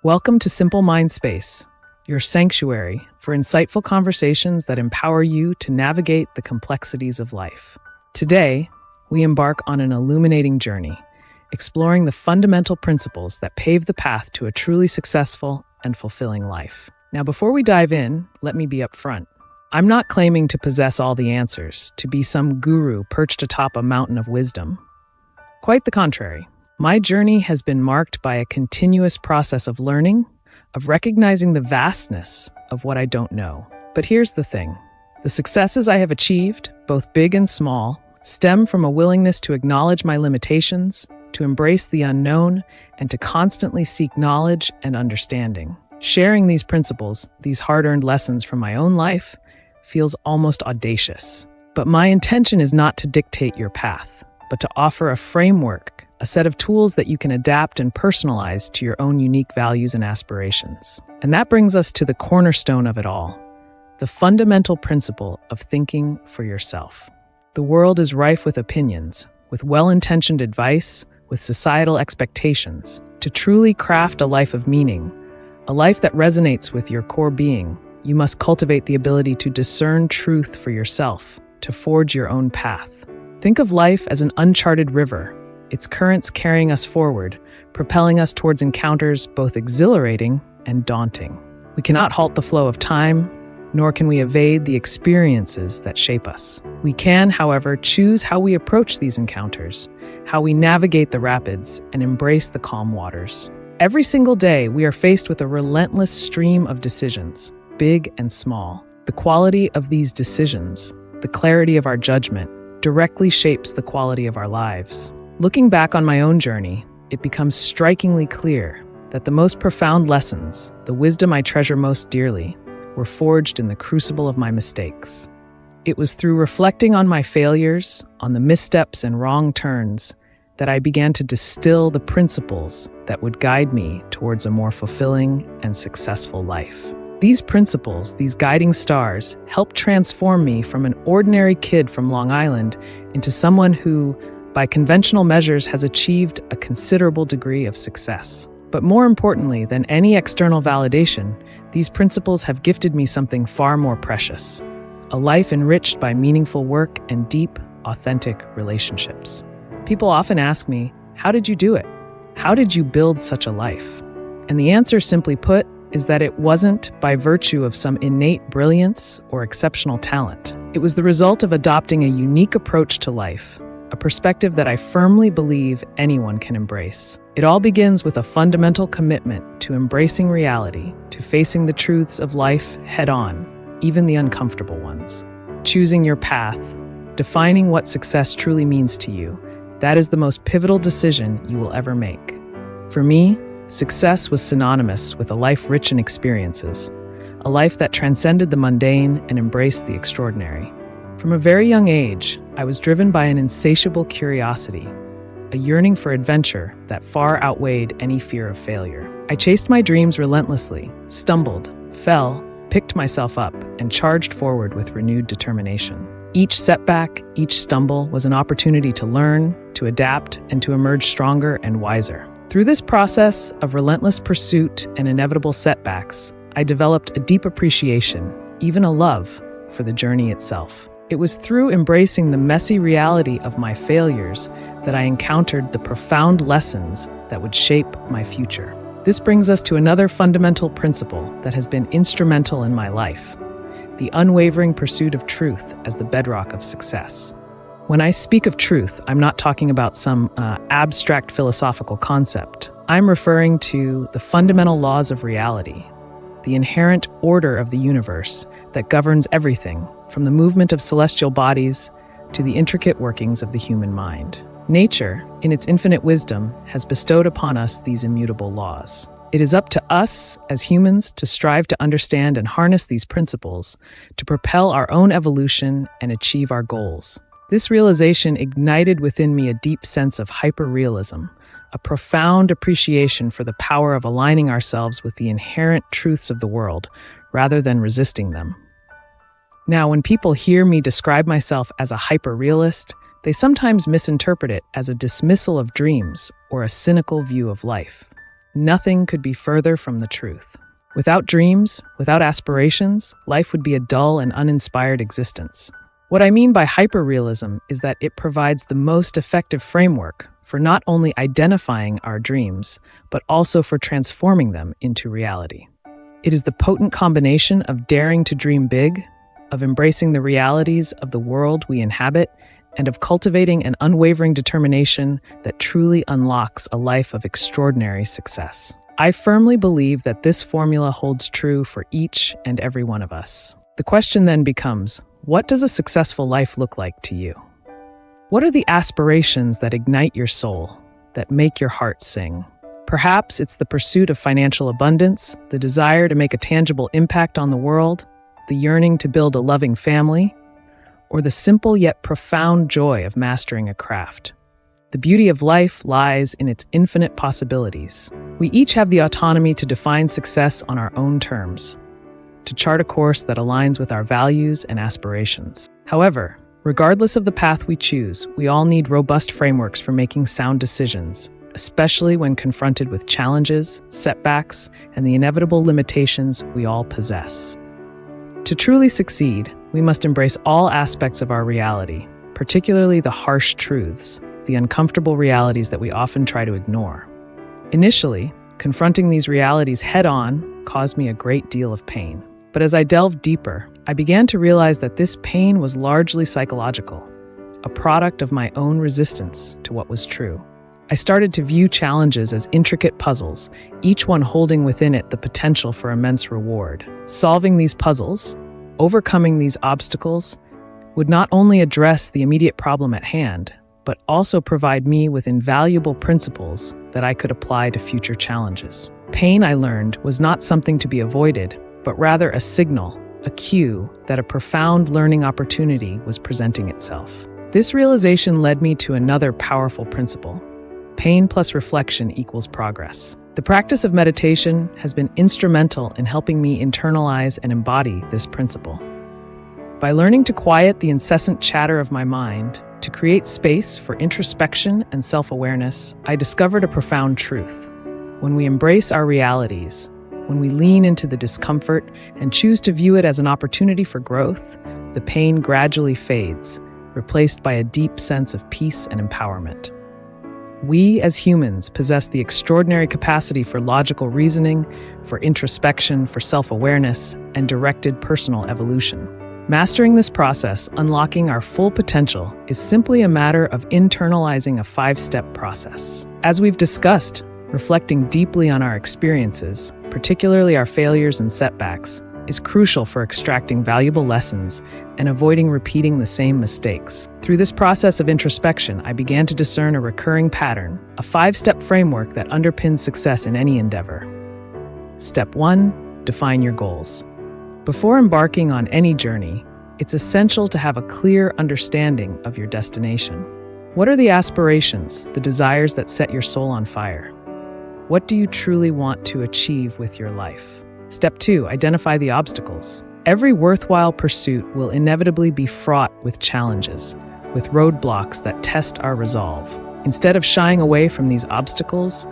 Welcome to Simple Mind Space, your sanctuary for insightful conversations that empower you to navigate the complexities of life. Today, we embark on an illuminating journey, exploring the fundamental principles that pave the path to a truly successful and fulfilling life. Now, before we dive in, let me be upfront. I'm not claiming to possess all the answers, to be some guru perched atop a mountain of wisdom. Quite the contrary. My journey has been marked by a continuous process of learning, of recognizing the vastness of what I don't know. But here's the thing. The successes I have achieved, both big and small, stem from a willingness to acknowledge my limitations, to embrace the unknown, and to constantly seek knowledge and understanding. Sharing these principles, these hard-earned lessons from my own life, feels almost audacious. But my intention is not to dictate your path, but to offer a framework, a set of tools that you can adapt and personalize to your own unique values and aspirations. And that brings us to the cornerstone of it all, the fundamental principle of thinking for yourself. The world is rife with opinions, with well-intentioned advice, with societal expectations. To truly craft a life of meaning, a life that resonates with your core being, you must cultivate the ability to discern truth for yourself, to forge your own path. Think of life as an uncharted river, its currents carrying us forward, propelling us towards encounters both exhilarating and daunting. We cannot halt the flow of time, nor can we evade the experiences that shape us. We can, however, choose how we approach these encounters, how we navigate the rapids and embrace the calm waters. Every single day, we are faced with a relentless stream of decisions, big and small. The quality of these decisions, the clarity of our judgment, directly shapes the quality of our lives. Looking back on my own journey, it becomes strikingly clear that the most profound lessons, the wisdom I treasure most dearly, were forged in the crucible of my mistakes. It was through reflecting on my failures, on the missteps and wrong turns, that I began to distill the principles that would guide me towards a more fulfilling and successful life. These principles, these guiding stars, helped transform me from an ordinary kid from Long Island into someone who, by conventional measures, has achieved a considerable degree of success. But more importantly than any external validation, these principles have gifted me something far more precious, a life enriched by meaningful work and deep, authentic relationships. People often ask me, how did you do it? How did you build such a life? And the answer, simply put, is that it wasn't by virtue of some innate brilliance or exceptional talent. It was the result of adopting a unique approach to life, a perspective that I firmly believe anyone can embrace. It all begins with a fundamental commitment to embracing reality, to facing the truths of life head-on, even the uncomfortable ones. Choosing your path, defining what success truly means to you, that is the most pivotal decision you will ever make. For me, success was synonymous with a life rich in experiences, a life that transcended the mundane and embraced the extraordinary. From a very young age, I was driven by an insatiable curiosity, a yearning for adventure that far outweighed any fear of failure. I chased my dreams relentlessly, stumbled, fell, picked myself up, and charged forward with renewed determination. Each setback, each stumble was an opportunity to learn, to adapt, and to emerge stronger and wiser. Through this process of relentless pursuit and inevitable setbacks, I developed a deep appreciation, even a love, for the journey itself. It was through embracing the messy reality of my failures that I encountered the profound lessons that would shape my future. This brings us to another fundamental principle that has been instrumental in my life: the unwavering pursuit of truth as the bedrock of success. When I speak of truth, I'm not talking about some abstract philosophical concept. I'm referring to the fundamental laws of reality, the inherent order of the universe that governs everything, from the movement of celestial bodies to the intricate workings of the human mind. Nature, in its infinite wisdom, has bestowed upon us these immutable laws. It is up to us, as humans, to strive to understand and harness these principles, to propel our own evolution and achieve our goals. This realization ignited within me a deep sense of hyperrealism, a profound appreciation for the power of aligning ourselves with the inherent truths of the world, rather than resisting them. Now, when people hear me describe myself as a hyperrealist, they sometimes misinterpret it as a dismissal of dreams or a cynical view of life. Nothing could be further from the truth. Without dreams, without aspirations, life would be a dull and uninspired existence. What I mean by hyperrealism is that it provides the most effective framework for not only identifying our dreams, but also for transforming them into reality. It is the potent combination of daring to dream big, of embracing the realities of the world we inhabit, and of cultivating an unwavering determination that truly unlocks a life of extraordinary success. I firmly believe that this formula holds true for each and every one of us. The question then becomes, what does a successful life look like to you? What are the aspirations that ignite your soul, that make your heart sing? Perhaps it's the pursuit of financial abundance, the desire to make a tangible impact on the world, the yearning to build a loving family, or the simple yet profound joy of mastering a craft. The beauty of life lies in its infinite possibilities. We each have the autonomy to define success on our own terms, to chart a course that aligns with our values and aspirations. However, regardless of the path we choose, we all need robust frameworks for making sound decisions, especially when confronted with challenges, setbacks, and the inevitable limitations we all possess. To truly succeed, we must embrace all aspects of our reality, particularly the harsh truths, the uncomfortable realities that we often try to ignore. Initially, confronting these realities head-on caused me a great deal of pain. But as I delved deeper, I began to realize that this pain was largely psychological, a product of my own resistance to what was true. I started to view challenges as intricate puzzles, each one holding within it the potential for immense reward. Solving these puzzles, overcoming these obstacles, would not only address the immediate problem at hand, but also provide me with invaluable principles that I could apply to future challenges. Pain, I learned, was not something to be avoided, but rather a signal, a cue that a profound learning opportunity was presenting itself. This realization led me to another powerful principle. Pain plus reflection equals progress. The practice of meditation has been instrumental in helping me internalize and embody this principle. By learning to quiet the incessant chatter of my mind, to create space for introspection and self-awareness, I discovered a profound truth. When we embrace our realities, when we lean into the discomfort and choose to view it as an opportunity for growth, the pain gradually fades, replaced by a deep sense of peace and empowerment. We, as humans, possess the extraordinary capacity for logical reasoning, for introspection, for self-awareness, and directed personal evolution. Mastering this process, unlocking our full potential, is simply a matter of internalizing a 5-step process. As we've discussed, reflecting deeply on our experiences, particularly our failures and setbacks, is crucial for extracting valuable lessons and avoiding repeating the same mistakes. Through this process of introspection, I began to discern a recurring pattern, a 5-step framework that underpins success in any endeavor. Step 1, define your goals. Before embarking on any journey, it's essential to have a clear understanding of your destination. What are the aspirations, the desires that set your soul on fire? What do you truly want to achieve with your life? Step 2, identify the obstacles. Every worthwhile pursuit will inevitably be fraught with challenges, with roadblocks that test our resolve. Instead of shying away from these obstacles,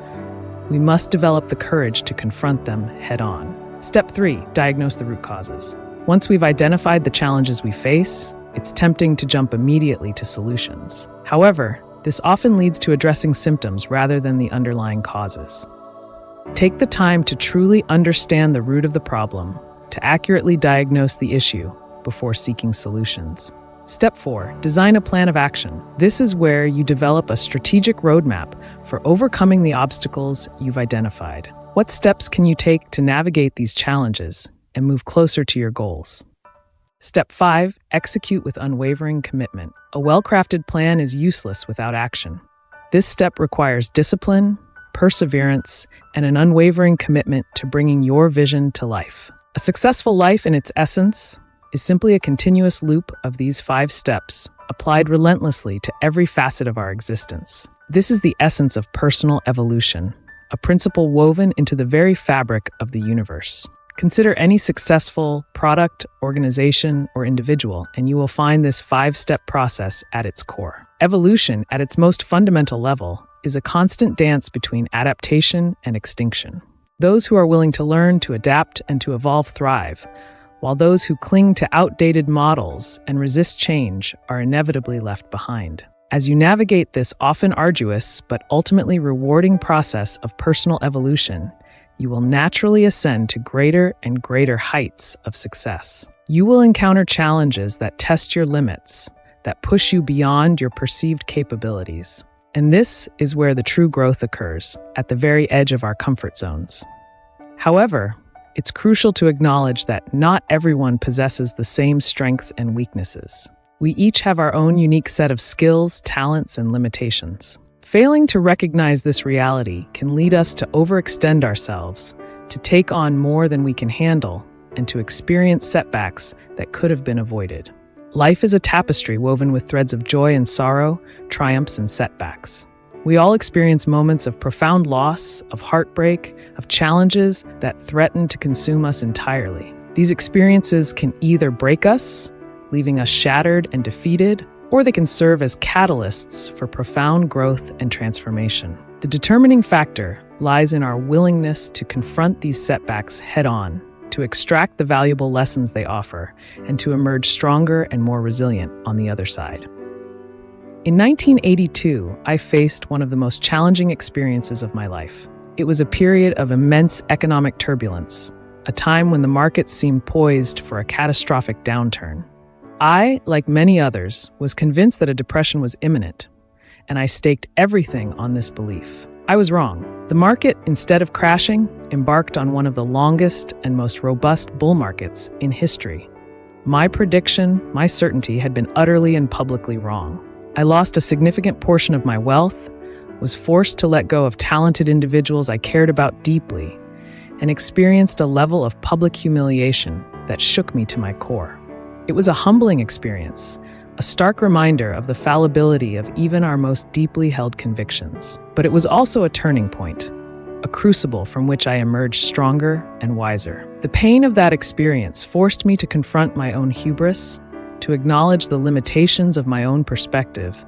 we must develop the courage to confront them head-on. Step 3, diagnose the root causes. Once we've identified the challenges we face, it's tempting to jump immediately to solutions. However, this often leads to addressing symptoms rather than the underlying causes. Take the time to truly understand the root of the problem, to accurately diagnose the issue before seeking solutions. Step 4, design a plan of action. This is where you develop a strategic roadmap for overcoming the obstacles you've identified. What steps can you take to navigate these challenges and move closer to your goals? Step 5, execute with unwavering commitment. A well-crafted plan is useless without action. This step requires discipline, perseverance, and an unwavering commitment to bringing your vision to life. A successful life in its essence is simply a continuous loop of these 5 steps, applied relentlessly to every facet of our existence. This is the essence of personal evolution, a principle woven into the very fabric of the universe. Consider any successful product, organization, or individual, and you will find this 5-step process at its core. Evolution, at its most fundamental level, is a constant dance between adaptation and extinction. Those who are willing to learn, to adapt, and to evolve thrive, while those who cling to outdated models and resist change are inevitably left behind. As you navigate this often arduous but ultimately rewarding process of personal evolution, you will naturally ascend to greater and greater heights of success. You will encounter challenges that test your limits, that push you beyond your perceived capabilities. And this is where the true growth occurs, at the very edge of our comfort zones. However, it's crucial to acknowledge that not everyone possesses the same strengths and weaknesses. We each have our own unique set of skills, talents, and limitations. Failing to recognize this reality can lead us to overextend ourselves, to take on more than we can handle, and to experience setbacks that could have been avoided. Life is a tapestry woven with threads of joy and sorrow, triumphs and setbacks. We all experience moments of profound loss, of heartbreak, of challenges that threaten to consume us entirely. These experiences can either break us, leaving us shattered and defeated, or they can serve as catalysts for profound growth and transformation. The determining factor lies in our willingness to confront these setbacks head-on, to extract the valuable lessons they offer, and to emerge stronger and more resilient on the other side. In 1982, I faced one of the most challenging experiences of my life. It was a period of immense economic turbulence, a time when the markets seemed poised for a catastrophic downturn. I, like many others, was convinced that a depression was imminent, and I staked everything on this belief. I was wrong. The market, instead of crashing, embarked on one of the longest and most robust bull markets in history. My prediction, my certainty, had been utterly and publicly wrong. I lost a significant portion of my wealth, was forced to let go of talented individuals I cared about deeply, and experienced a level of public humiliation that shook me to my core. It was a humbling experience, a stark reminder of the fallibility of even our most deeply held convictions. But it was also a turning point, a crucible from which I emerged stronger and wiser. The pain of that experience forced me to confront my own hubris, to acknowledge the limitations of my own perspective,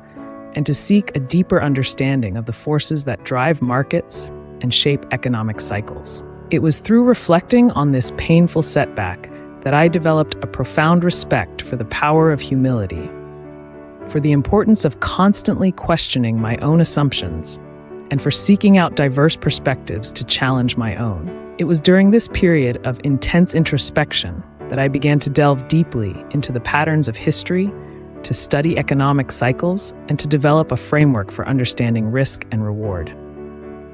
and to seek a deeper understanding of the forces that drive markets and shape economic cycles. It was through reflecting on this painful setback that I developed a profound respect for the power of humility, for the importance of constantly questioning my own assumptions, and for seeking out diverse perspectives to challenge my own. It was during this period of intense introspection that I began to delve deeply into the patterns of history, to study economic cycles, and to develop a framework for understanding risk and reward.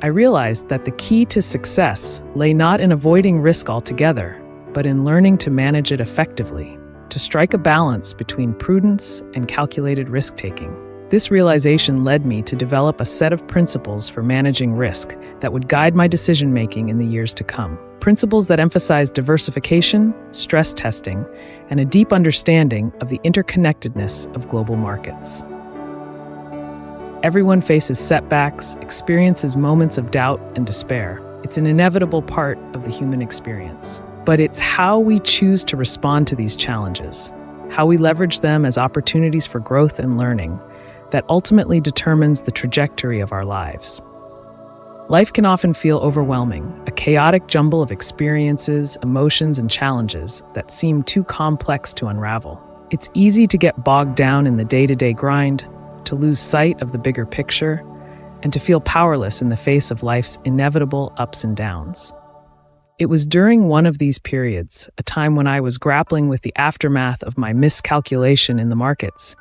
I realized that the key to success lay not in avoiding risk altogether, but in learning to manage it effectively, to strike a balance between prudence and calculated risk-taking. This realization led me to develop a set of principles for managing risk that would guide my decision-making in the years to come. Principles that emphasize diversification, stress testing, and a deep understanding of the interconnectedness of global markets. Everyone faces setbacks, experiences moments of doubt and despair. It's an inevitable part of the human experience. But it's how we choose to respond to these challenges, how we leverage them as opportunities for growth and learning, that ultimately determines the trajectory of our lives. Life can often feel overwhelming, a chaotic jumble of experiences, emotions, and challenges that seem too complex to unravel. It's easy to get bogged down in the day-to-day grind, to lose sight of the bigger picture, and to feel powerless in the face of life's inevitable ups and downs. It was during one of these periods, a time when I was grappling with the aftermath of my miscalculation in the markets,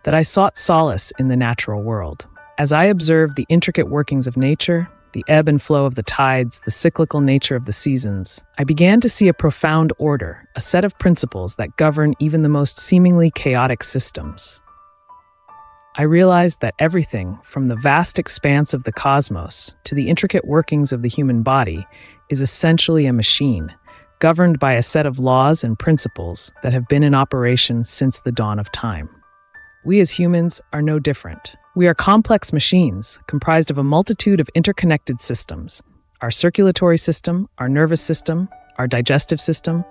that I sought solace in the natural world. As I observed the intricate workings of nature, the ebb and flow of the tides, the cyclical nature of the seasons, I began to see a profound order, a set of principles that govern even the most seemingly chaotic systems. I realized that everything, from the vast expanse of the cosmos to the intricate workings of the human body, is essentially a machine, governed by a set of laws and principles that have been in operation since the dawn of time. We as humans are no different. We are complex machines comprised of a multitude of interconnected systems. Our circulatory system, our nervous system, our digestive system,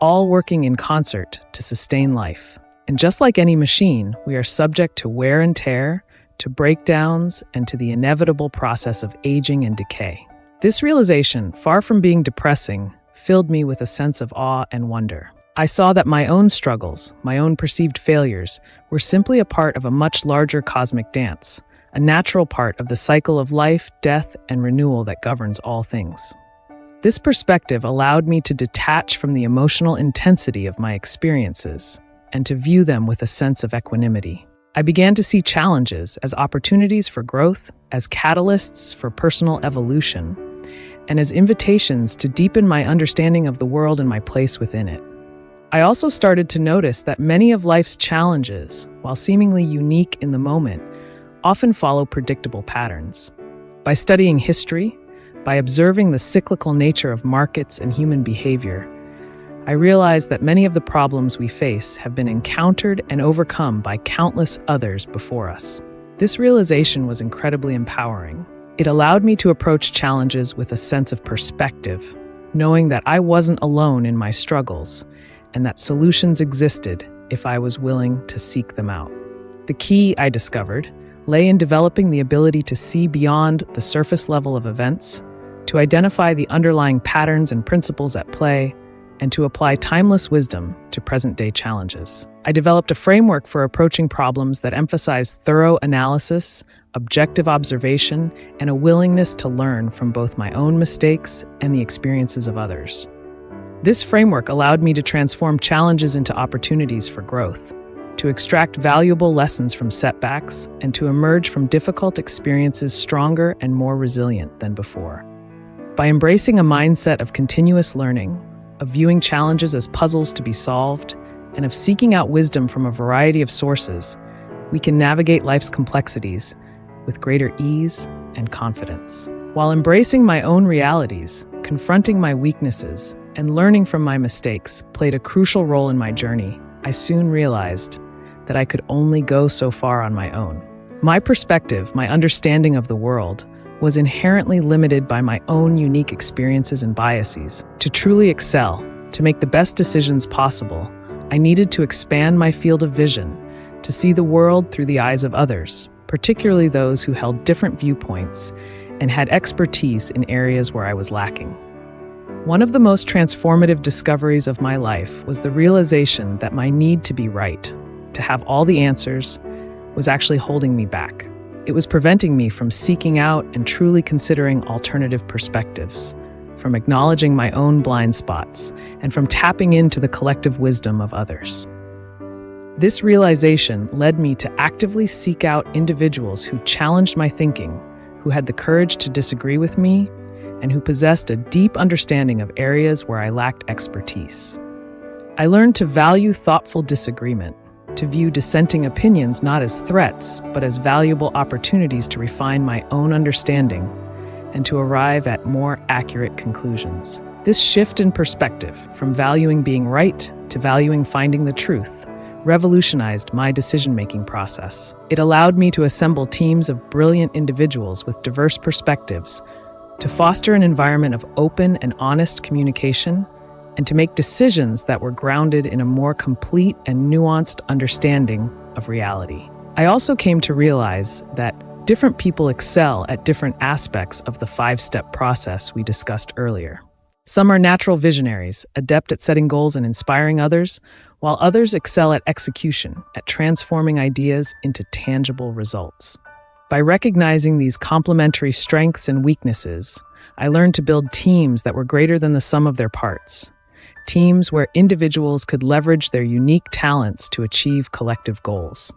all working in concert to sustain life. And just like any machine, we are subject to wear and tear, to breakdowns, and to the inevitable process of aging and decay. This realization, far from being depressing, filled me with a sense of awe and wonder. I saw that my own struggles, my own perceived failures, were simply a part of a much larger cosmic dance, a natural part of the cycle of life, death, and renewal that governs all things. This perspective allowed me to detach from the emotional intensity of my experiences and to view them with a sense of equanimity. I began to see challenges as opportunities for growth, as catalysts for personal evolution, and as invitations to deepen my understanding of the world and my place within it. I also started to notice that many of life's challenges, while seemingly unique in the moment, often follow predictable patterns. By studying history, by observing the cyclical nature of markets and human behavior, I realized that many of the problems we face have been encountered and overcome by countless others before us. This realization was incredibly empowering. It allowed me to approach challenges with a sense of perspective, knowing that I wasn't alone in my struggles and that solutions existed if I was willing to seek them out. The key, I discovered, lay in developing the ability to see beyond the surface level of events, to identify the underlying patterns and principles at play, and to apply timeless wisdom to present-day challenges. I developed a framework for approaching problems that emphasized thorough analysis, objective observation, and a willingness to learn from both my own mistakes and the experiences of others. This framework allowed me to transform challenges into opportunities for growth, to extract valuable lessons from setbacks, and to emerge from difficult experiences stronger and more resilient than before. By embracing a mindset of continuous learning, of viewing challenges as puzzles to be solved, and of seeking out wisdom from a variety of sources, we can navigate life's complexities with greater ease and confidence. While embracing my own realities, confronting my weaknesses, and learning from my mistakes played a crucial role in my journey, I soon realized that I could only go so far on my own. My perspective, my understanding of the world, was inherently limited by my own unique experiences and biases. To truly excel, to make the best decisions possible, I needed to expand my field of vision, to see the world through the eyes of others, particularly those who held different viewpoints and had expertise in areas where I was lacking. One of the most transformative discoveries of my life was the realization that my need to be right, to have all the answers, was actually holding me back. It was preventing me from seeking out and truly considering alternative perspectives, from acknowledging my own blind spots, and from tapping into the collective wisdom of others. This realization led me to actively seek out individuals who challenged my thinking, who had the courage to disagree with me, and who possessed a deep understanding of areas where I lacked expertise. I learned to value thoughtful disagreement, to view dissenting opinions not as threats, but as valuable opportunities to refine my own understanding and to arrive at more accurate conclusions. This shift in perspective, from valuing being right to valuing finding the truth, revolutionized my decision-making process. It allowed me to assemble teams of brilliant individuals with diverse perspectives, to foster an environment of open and honest communication, and to make decisions that were grounded in a more complete and nuanced understanding of reality. I also came to realize that different people excel at different aspects of the five-step process we discussed earlier. Some are natural visionaries, adept at setting goals and inspiring others, while others excel at execution, at transforming ideas into tangible results. By recognizing these complementary strengths and weaknesses, I learned to build teams that were greater than the sum of their parts. Teams where individuals could leverage their unique talents to achieve collective goals.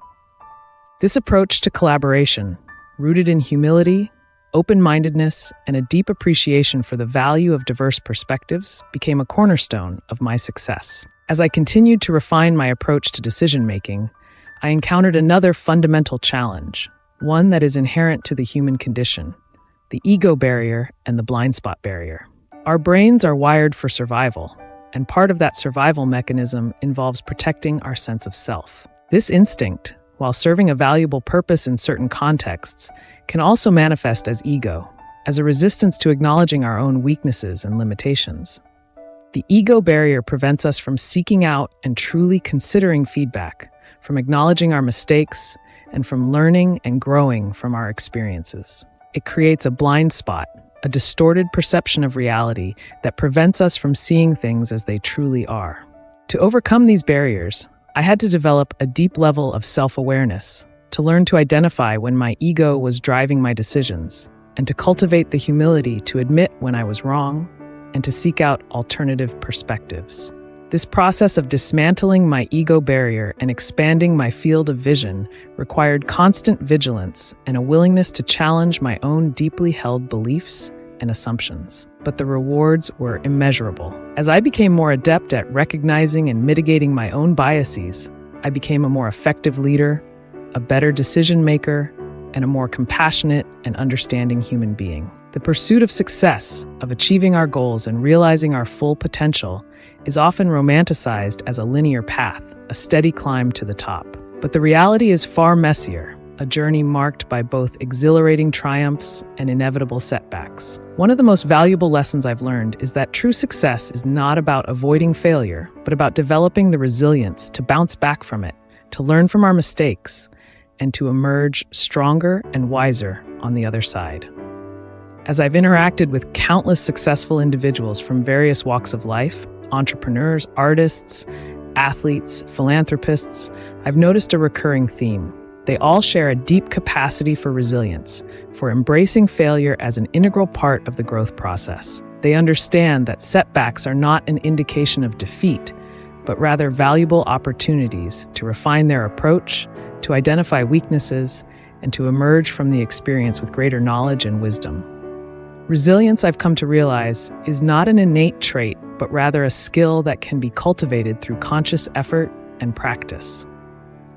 This approach to collaboration, rooted in humility, open-mindedness, and a deep appreciation for the value of diverse perspectives, became a cornerstone of my success. As I continued to refine my approach to decision-making, I encountered another fundamental challenge, one that is inherent to the human condition: the ego barrier and the blind spot barrier. Our brains are wired for survival, and part of that survival mechanism involves protecting our sense of self. This instinct, while serving a valuable purpose in certain contexts, can also manifest as ego, as a resistance to acknowledging our own weaknesses and limitations. The ego barrier prevents us from seeking out and truly considering feedback, from acknowledging our mistakes, and from learning and growing from our experiences. It creates a blind spot, a distorted perception of reality that prevents us from seeing things as they truly are. To overcome these barriers, I had to develop a deep level of self-awareness, to learn to identify when my ego was driving my decisions, and to cultivate the humility to admit when I was wrong and to seek out alternative perspectives. This process of dismantling my ego barrier and expanding my field of vision required constant vigilance and a willingness to challenge my own deeply held beliefs and assumptions. But the rewards were immeasurable. As I became more adept at recognizing and mitigating my own biases, I became a more effective leader, a better decision maker, and a more compassionate and understanding human being. The pursuit of success, of achieving our goals and realizing our full potential, is often romanticized as a linear path, a steady climb to the top. But the reality is far messier, a journey marked by both exhilarating triumphs and inevitable setbacks. One of the most valuable lessons I've learned is that true success is not about avoiding failure, but about developing the resilience to bounce back from it, to learn from our mistakes, and to emerge stronger and wiser on the other side. As I've interacted with countless successful individuals from various walks of life, entrepreneurs, artists, athletes, philanthropists, I've noticed a recurring theme. They all share a deep capacity for resilience, for embracing failure as an integral part of the growth process. They understand that setbacks are not an indication of defeat, but rather valuable opportunities to refine their approach, to identify weaknesses, and to emerge from the experience with greater knowledge and wisdom. Resilience, I've come to realize, is not an innate trait, but rather a skill that can be cultivated through conscious effort and practice.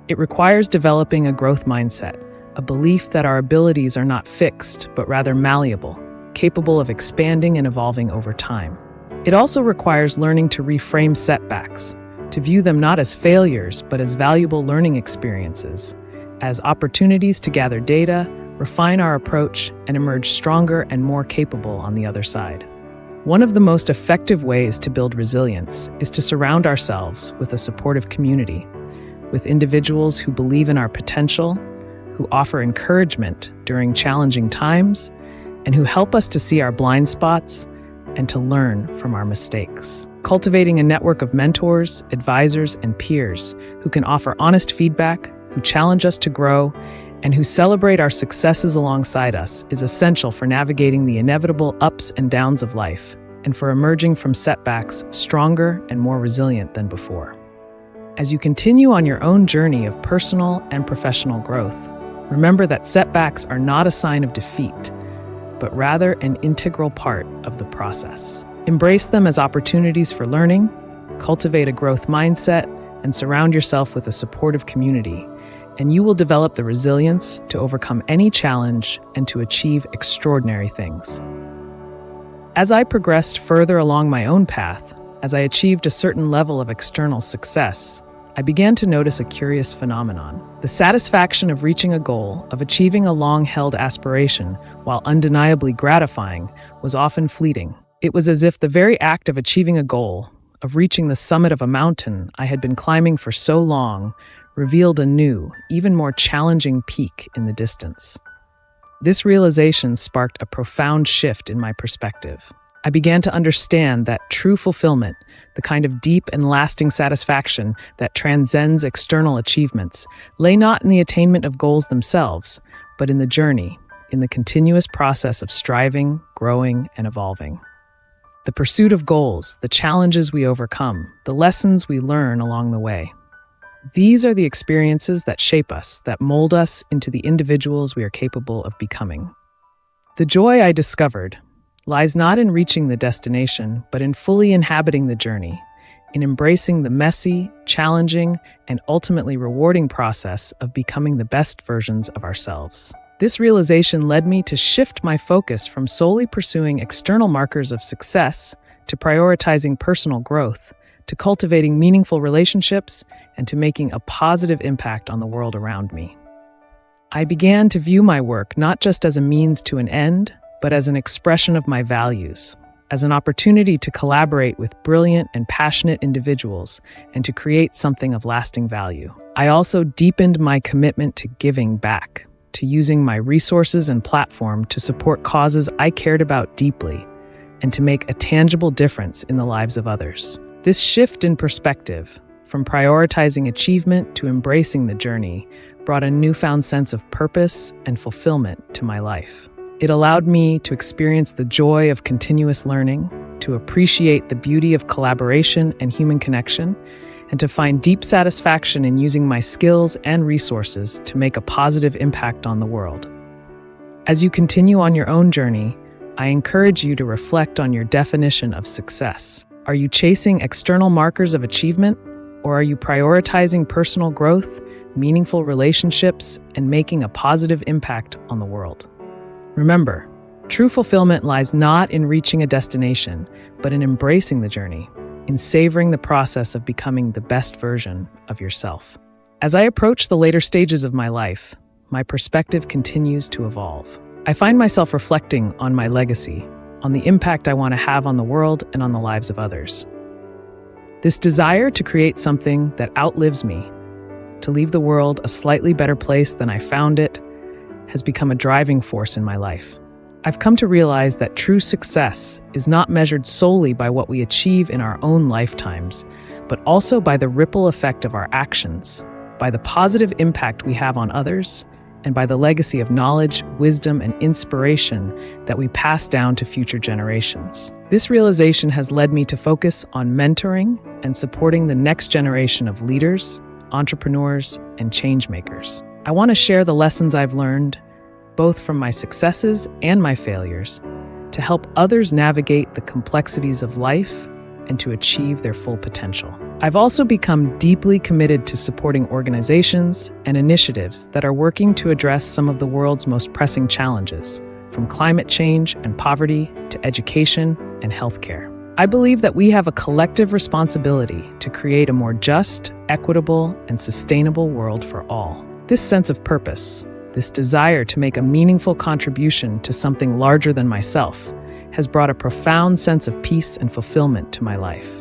It requires developing a growth mindset, a belief that our abilities are not fixed, but rather malleable, capable of expanding and evolving over time. It also requires learning to reframe setbacks, to view them not as failures, but as valuable learning experiences, as opportunities to gather data, refine our approach, and emerge stronger and more capable on the other side. One of the most effective ways to build resilience is to surround ourselves with a supportive community, with individuals who believe in our potential, who offer encouragement during challenging times, and who help us to see our blind spots and to learn from our mistakes. Cultivating a network of mentors, advisors, and peers who can offer honest feedback, who challenge us to grow, and who celebrate our successes alongside us is essential for navigating the inevitable ups and downs of life, and for emerging from setbacks stronger and more resilient than before. As you continue on your own journey of personal and professional growth, remember that setbacks are not a sign of defeat, but rather an integral part of the process. Embrace them as opportunities for learning, cultivate a growth mindset, and surround yourself with a supportive community, and you will develop the resilience to overcome any challenge and to achieve extraordinary things. As I progressed further along my own path, as I achieved a certain level of external success, I began to notice a curious phenomenon. The satisfaction of reaching a goal, of achieving a long-held aspiration, while undeniably gratifying, was often fleeting. It was as if the very act of achieving a goal, of reaching the summit of a mountain I had been climbing for so long, revealed a new, even more challenging peak in the distance. This realization sparked a profound shift in my perspective. I began to understand that true fulfillment, the kind of deep and lasting satisfaction that transcends external achievements, lay not in the attainment of goals themselves, but in the journey, in the continuous process of striving, growing, and evolving. The pursuit of goals, the challenges we overcome, the lessons we learn along the way. These are the experiences that shape us, that mold us into the individuals we are capable of becoming. The joy I discovered lies not in reaching the destination, but in fully inhabiting the journey, in embracing the messy, challenging, and ultimately rewarding process of becoming the best versions of ourselves. This realization led me to shift my focus from solely pursuing external markers of success to prioritizing personal growth, to cultivating meaningful relationships, and to making a positive impact on the world around me. I began to view my work not just as a means to an end, but as an expression of my values. as an opportunity to collaborate with brilliant and passionate individuals and to create something of lasting value. I also deepened my commitment to giving back, to using my resources and platform to support causes I cared about deeply, and to make a tangible difference in the lives of others. This shift in perspective, from prioritizing achievement to embracing the journey, brought a newfound sense of purpose and fulfillment to my life. It allowed me to experience the joy of continuous learning, to appreciate the beauty of collaboration and human connection, and to find deep satisfaction in using my skills and resources to make a positive impact on the world. As you continue on your own journey, I encourage you to reflect on your definition of success. Are you chasing external markers of achievement, or are you prioritizing personal growth, meaningful relationships, and making a positive impact on the world? Remember, true fulfillment lies not in reaching a destination, but in embracing the journey, in savoring the process of becoming the best version of yourself. As I approach the later stages of my life, my perspective continues to evolve. I find myself reflecting on my legacy, on the impact I want to have on the world and on the lives of others. This desire to create something that outlives me, to leave the world a slightly better place than I found it, has become a driving force in my life. I've come to realize that true success is not measured solely by what we achieve in our own lifetimes, but also by the ripple effect of our actions, by the positive impact we have on others, and by the legacy of knowledge, wisdom, and inspiration that we pass down to future generations. This realization has led me to focus on mentoring and supporting the next generation of leaders, entrepreneurs, and changemakers. I want to share the lessons I've learned, both from my successes and my failures, to help others navigate the complexities of life and to achieve their full potential. I've also become deeply committed to supporting organizations and initiatives that are working to address some of the world's most pressing challenges, from climate change and poverty to education and healthcare. I believe that we have a collective responsibility to create a more just, equitable, and sustainable world for all. This sense of purpose, this desire to make a meaningful contribution to something larger than myself, has brought a profound sense of peace and fulfillment to my life.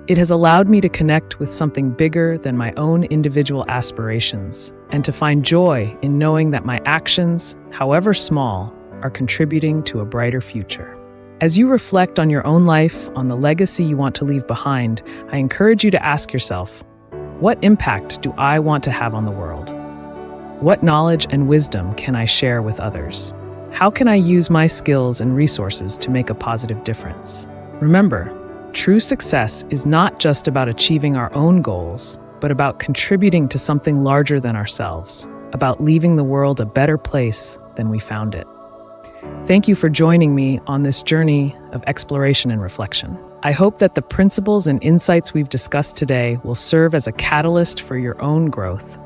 It has allowed me to connect with something bigger than my own individual aspirations, and to find joy in knowing that my actions, however small, are contributing to a brighter future. As you reflect on your own life, on the legacy you want to leave behind, I encourage you to ask yourself, what impact do I want to have on the world? What knowledge and wisdom can I share with others? How can I use my skills and resources to make a positive difference? Remember, true success is not just about achieving our own goals, but about contributing to something larger than ourselves, about leaving the world a better place than we found it. Thank you for joining me on this journey of exploration and reflection. I hope that the principles and insights we've discussed today will serve as a catalyst for your own growth,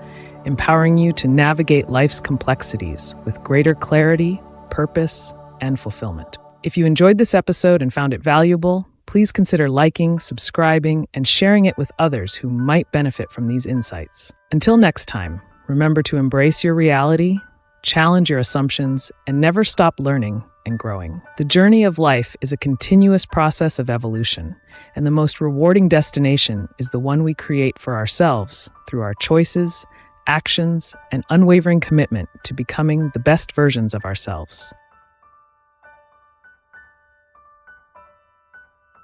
empowering you to navigate life's complexities with greater clarity, purpose, and fulfillment. If you enjoyed this episode and found it valuable, please consider liking, subscribing, and sharing it with others who might benefit from these insights. Until next time, remember to embrace your reality, challenge your assumptions, and never stop learning and growing. The journey of life is a continuous process of evolution, and the most rewarding destination is the one we create for ourselves through our choices, actions, and unwavering commitment to becoming the best versions of ourselves.